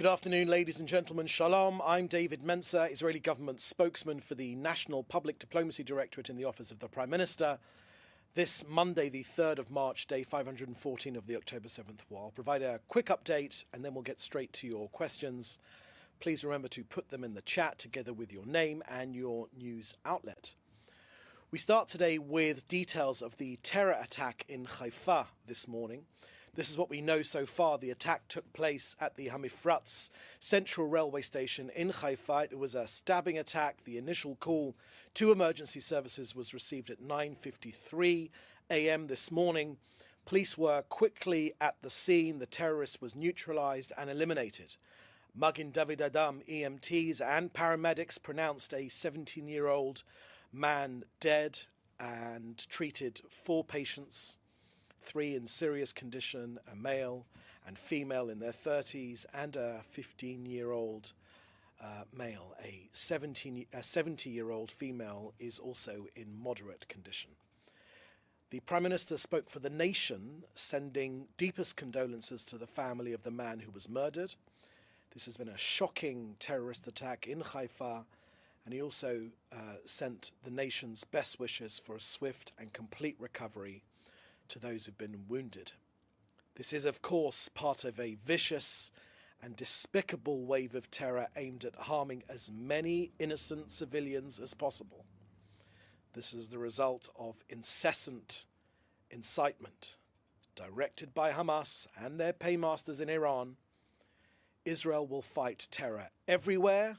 Good afternoon, ladies and gentlemen. Shalom. I'm David Mencer, Israeli government spokesman for the National Public Diplomacy Directorate in the Office of the Prime Minister. This Monday, the 3rd of March, day 514 of the October 7th War. I'll provide a quick update and then we'll get straight to your questions. Please remember to put them in the chat together with your name and your news outlet. We start today with details of the terror attack in Haifa this morning. This is what we know so far. The attack took place at the Hamifratz Central Railway Station in Haifa. It was a stabbing attack. The initial call to emergency services was received at 9:53 a.m. this morning. Police were quickly at the scene. The terrorist was neutralized and eliminated. Magen David Adam EMTs and paramedics pronounced a 17-year-old man dead and treated 4 patients. 3 in serious condition, a male and female in their 30s, and a 15-year-old male. A 70-year-old female is also in moderate condition. The Prime Minister spoke for the nation, sending deepest condolences to the family of the man who was murdered. This has been a shocking terrorist attack in Haifa, and he also sent the nation's best wishes for a swift and complete recovery to those who've been wounded. This is, of course, part of a vicious and despicable wave of terror aimed at harming as many innocent civilians as possible. This is the result of incessant incitement directed by Hamas and their paymasters in Iran. Israel will fight terror everywhere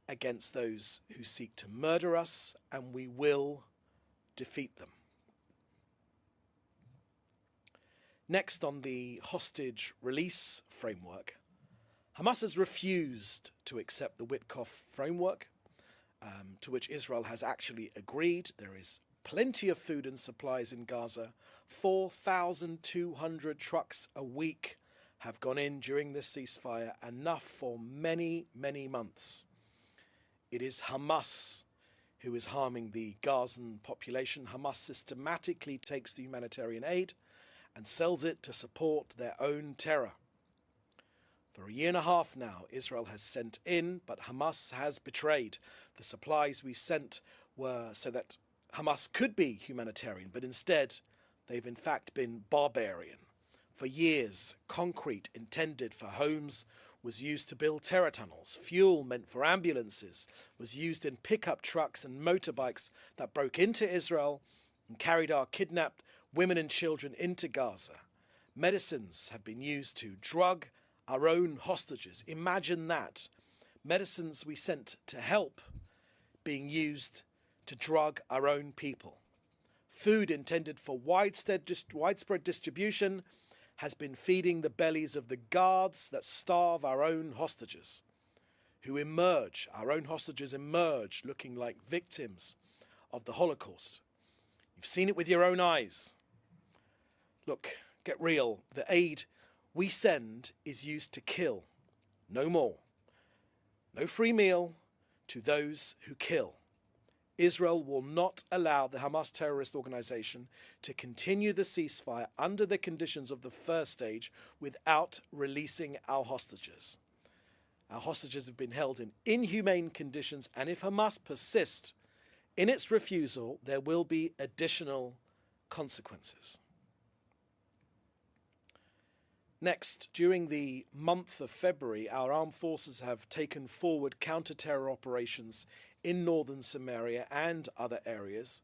against those who seek to murder us, and we will defeat them. Next, on the hostage release framework, Hamas has refused to accept the Witkoff framework, to which Israel has actually agreed. There is plenty of food and supplies in Gaza. 4,200 trucks a week have gone in during this ceasefire, enough for many, many months. It is Hamas who is harming the Gazan population. Hamas systematically takes the humanitarian aid and sells it to support their own terror. For a year and a half now, Israel has sent in, but Hamas has betrayed. The supplies we sent were so that Hamas could be humanitarian, but instead they've in fact been barbarian. For years, concrete intended for homes was used to build terror tunnels. Fuel meant for ambulances was used in pickup trucks and motorbikes that broke into Israel and carried our kidnapped women and children into Gaza. Medicines have been used to drug our own hostages. Imagine that. Medicines we sent to help being used to drug our own people. Food intended for widespread distribution has been feeding the bellies of the guards that starve our own hostages, our own hostages emerge looking like victims of the Holocaust. You've seen it with your own eyes. Look, get real. The aid we send is used to kill. No more. No free meal to those who kill. Israel will not allow the Hamas terrorist organization to continue the ceasefire under the conditions of the first stage without releasing our hostages. Our hostages have been held in inhumane conditions, and if Hamas persists in its refusal, there will be additional consequences. Next, during the month of February, our armed forces have taken forward counter-terror operations in northern Samaria and other areas.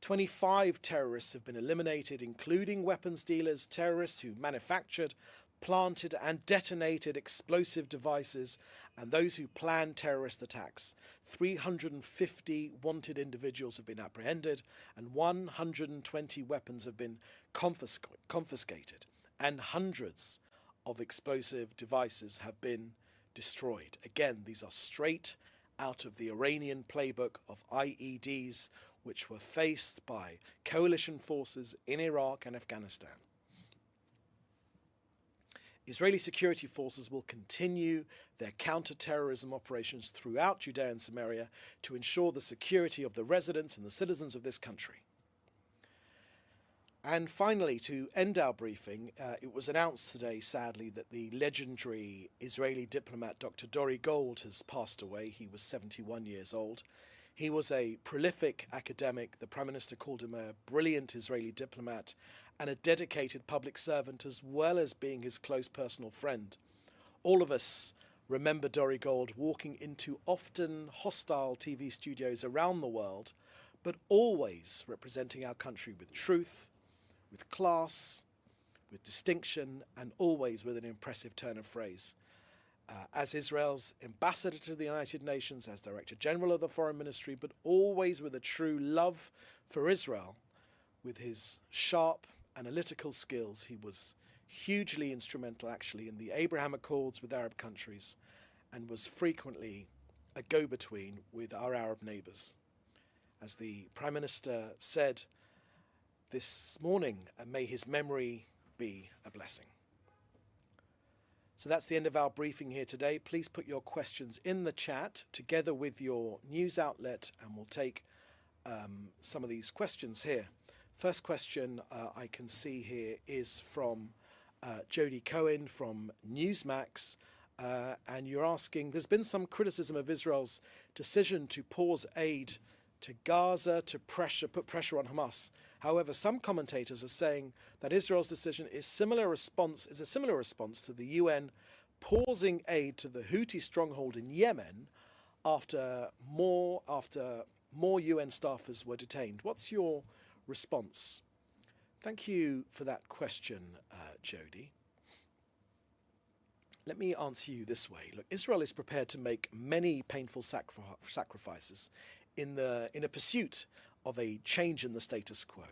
25 terrorists have been eliminated, including weapons dealers, terrorists who manufactured, planted and detonated explosive devices, and those who planned terrorist attacks. 350 wanted individuals have been apprehended, and 120 weapons have been confiscated, and hundreds of explosive devices have been destroyed. Again, these are straight out of the Iranian playbook of IEDs, which were faced by coalition forces in Iraq and Afghanistan. Israeli security forces will continue their counter-terrorism operations throughout Judea and Samaria to ensure the security of the residents and the citizens of this country. And finally, to end our briefing, it was announced today, sadly, that the legendary Israeli diplomat Dr. Dory Gold has passed away. He was 71 years old. He was a prolific academic. The Prime Minister called him a brilliant Israeli diplomat and a dedicated public servant, as well as being his close personal friend. All of us remember Dory Gold walking into often hostile TV studios around the world, but always representing our country with truth, with class, with distinction, and always with an impressive turn of phrase. As Israel's ambassador to the United Nations, as Director General of the Foreign Ministry, but always with a true love for Israel. With his sharp analytical skills, he was hugely instrumental actually in the Abraham Accords with Arab countries, and was frequently a go-between with our Arab neighbours. As the Prime Minister said this morning, may his memory be a blessing. So that's the end of our briefing here today. Please put your questions in the chat together with your news outlet, and we'll take some of these questions here. First question I can see here is from Jodie Cohen from Newsmax, and you're asking, there's been some criticism of Israel's decision to pause aid to Gaza to put pressure on Hamas. However, some commentators are saying that Israel's decision is a similar response to the UN pausing aid to the Houthi stronghold in Yemen after more UN staffers were detained. What's your response? Thank you for that question, Jodie. Let me answer you this way. Look, Israel is prepared to make many painful sacrifices in a pursuit of a change in the status quo.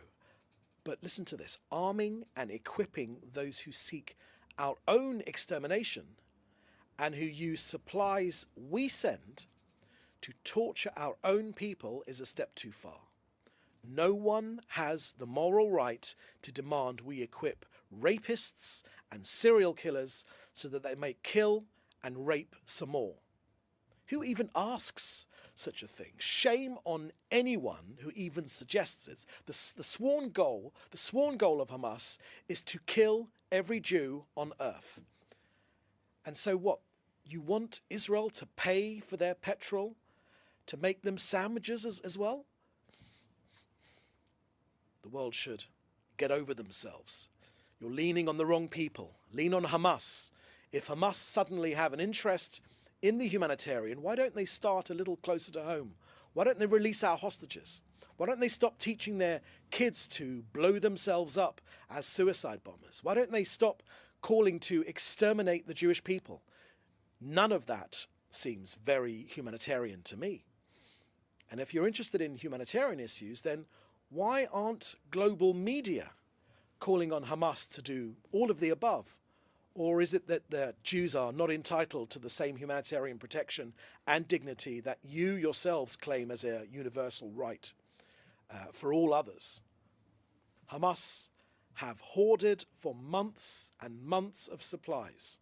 But listen to this: arming and equipping those who seek our own extermination and who use supplies we send to torture our own people is a step too far. No one has the moral right to demand we equip rapists and serial killers so that they may kill and rape some more. Who even asks such a thing? Shame on anyone who even suggests it. The sworn goal of Hamas is to kill every Jew on earth. And so what? You want Israel to pay for their petrol, to make them sandwiches as well? The world should get over themselves. You're leaning on the wrong people. Lean on Hamas. If Hamas suddenly have an interest in the humanitarian, why don't they start a little closer to home? Why don't they release our hostages? Why don't they stop teaching their kids to blow themselves up as suicide bombers? Why don't they stop calling to exterminate the Jewish people? None of that seems very humanitarian to me. And if you're interested in humanitarian issues, then why aren't global media calling on Hamas to do all of the above? Or is it that the Jews are not entitled to the same humanitarian protection and dignity that you yourselves claim as a universal right for all others? Hamas have hoarded for months and months of supplies.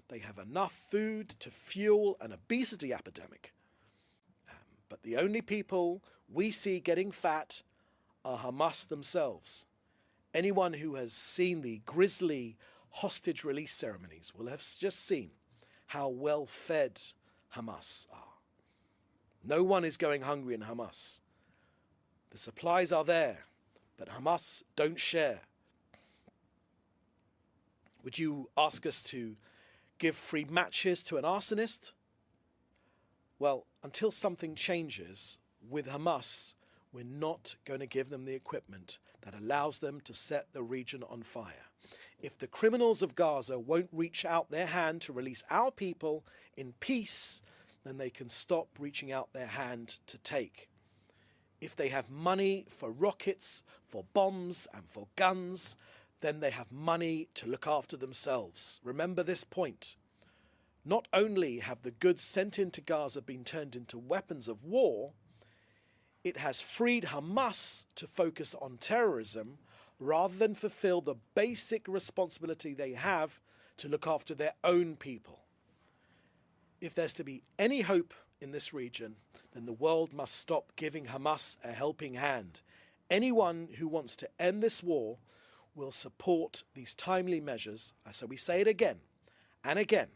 They have enough food to fuel an obesity epidemic. But the only people we see getting fat are Hamas themselves. Anyone who has seen the grisly hostage release ceremonies will have just seen how well fed Hamas are. No one is going hungry in Hamas. The supplies are there, but Hamas don't share. Would you ask us to give free matches to an arsonist? Well, until something changes with Hamas, we're not going to give them the equipment that allows them to set the region on fire. If the criminals of Gaza won't reach out their hand to release our people in peace, then they can stop reaching out their hand to take. If they have money for rockets, for bombs, and for guns, then they have money to look after themselves. Remember this point. Not only have the goods sent into Gaza been turned into weapons of war, it has freed Hamas to focus on terrorism rather than fulfill the basic responsibility they have to look after their own people. If there's to be any hope in this region, then the world must stop giving Hamas a helping hand. Anyone who wants to end this war will support these timely measures. So we say it again and again.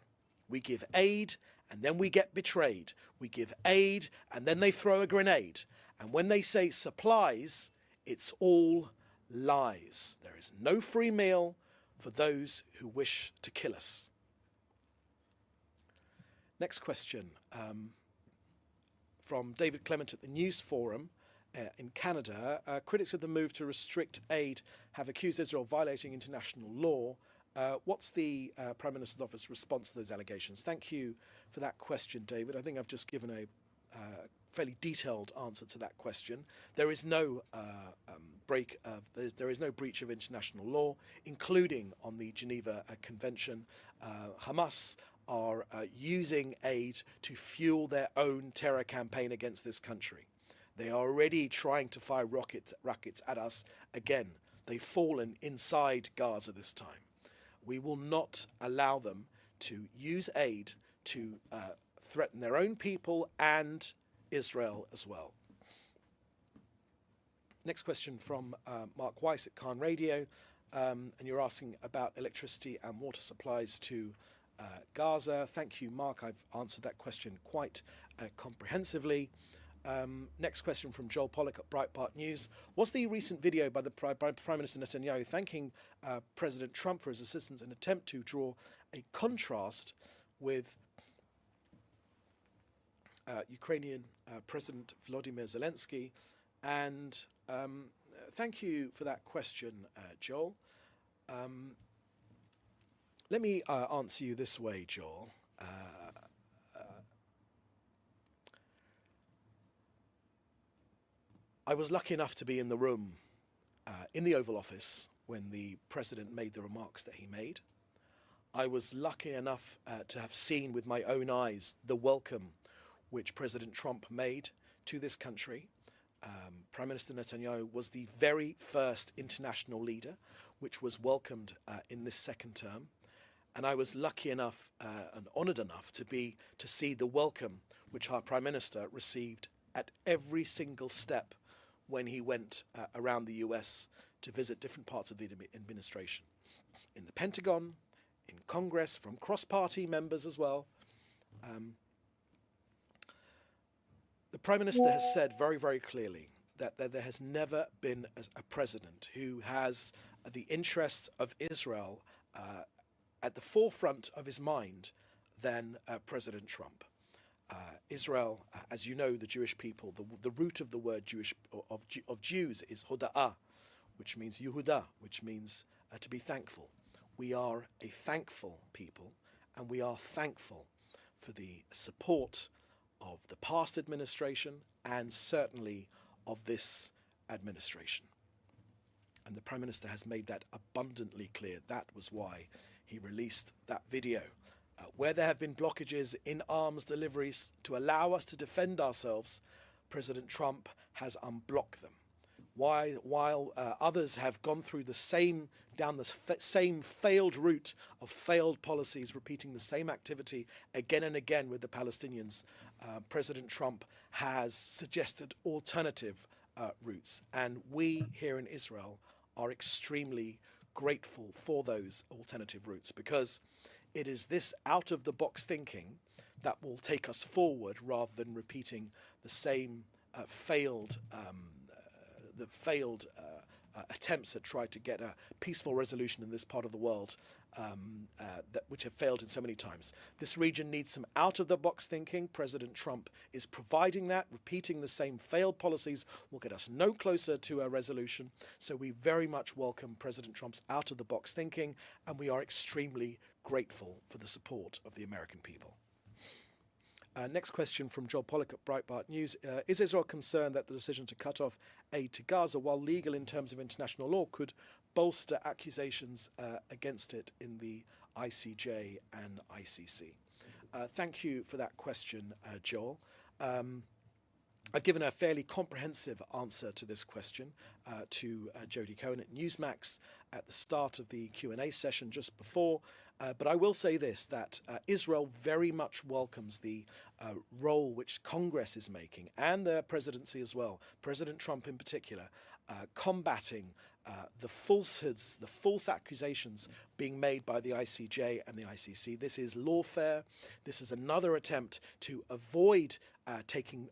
We give aid and then we get betrayed. We give aid and then they throw a grenade. And when they say supplies, it's all lies. There is no free meal for those who wish to kill us. Next question from David Clement at the News Forum in Canada. Critics of the move to restrict aid have accused Israel of violating international law. What's the Prime Minister's office response to those allegations? Thank you for that question, David. I think I've just given a fairly detailed answer to that question. There is no there is no breach of international law, including on the Geneva Convention. Hamas are using aid to fuel their own terror campaign against this country. They are already trying to fire rockets at us again. They've fallen inside Gaza this time. We will not allow them to use aid to threaten their own people and Israel as well. Next question from Mark Weiss at Khan Radio, and you're asking about electricity and water supplies to Gaza. Thank you, Mark. I've answered that question quite comprehensively. Next question from Joel Pollack at Breitbart News. Was the recent video by the Prime Minister Netanyahu thanking President Trump for his assistance an attempt to draw a contrast with Ukrainian President Volodymyr Zelensky? And thank you for that question, Joel. Let me answer you this way, Joel. I was lucky enough to be in the room in the Oval Office when the President made the remarks that he made. I was lucky enough to have seen with my own eyes the welcome which President Trump made to this country. Prime Minister Netanyahu was the very first international leader which was welcomed in this second term. And I was lucky enough and honoured enough to see the welcome which our Prime Minister received at every single step when he went around the US to visit different parts of the administration. In the Pentagon, in Congress, from cross-party members as well. The Prime Minister has said very, very clearly that there has never been a president who has the interests of Israel at the forefront of his mind than President Trump. Israel, as you know, the Jewish people, the root of the word Jewish of Jews is hoda'ah, which means Yehuda, which means to be thankful. We are a thankful people, and we are thankful for the support of the past administration and certainly of this administration. And the Prime Minister has made that abundantly clear. That was why he released that video. Where there have been blockages in arms deliveries to allow us to defend ourselves, President Trump has unblocked them. While others have gone through down the same failed route of failed policies, repeating the same activity again and again with the Palestinians, President Trump has suggested alternative routes. And we here in Israel are extremely grateful for those alternative routes, because it is this out-of-the-box thinking that will take us forward rather than repeating the same failed attempts that tried to get a peaceful resolution in this part of the world, which have failed in so many times. This region needs some out-of-the-box thinking. President Trump is providing that. Repeating the same failed policies will get us no closer to a resolution. So we very much welcome President Trump's out-of-the-box thinking, and we are extremely grateful for the support of the American people. Next question from Joel Pollack at Breitbart News. Is Israel concerned that the decision to cut off aid to Gaza, while legal in terms of international law, could bolster accusations against it in the ICJ and ICC? Thank you for that question, Joel. I've given a fairly comprehensive answer to this question to Jody Cohen at Newsmax at the start of the Q&A session just before. But I will say this, that Israel very much welcomes the role which Congress is making, and the presidency as well, President Trump in particular, combating the falsehoods, the false accusations being made by the ICJ and the ICC. This is lawfare. This is another attempt to avoid attacking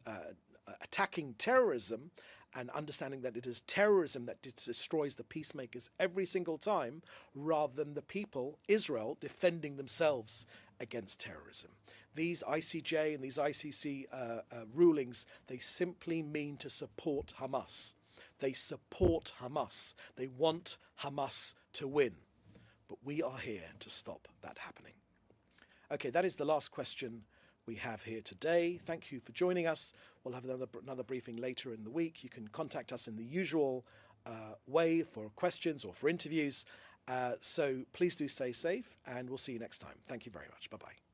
terrorism and understanding that it is terrorism that destroys the peacemakers every single time, rather than the people, Israel, defending themselves against terrorism. These ICJ and these ICC rulings, they simply mean to support Hamas. They support Hamas. They want Hamas to win. But we are here to stop that happening. Okay, that is the last question we have here today. Thank you for joining us. We'll have another briefing later in the week. You can contact us in the usual way for questions or for interviews. So please do stay safe, and we'll see you next time. Thank you very much. Bye-bye.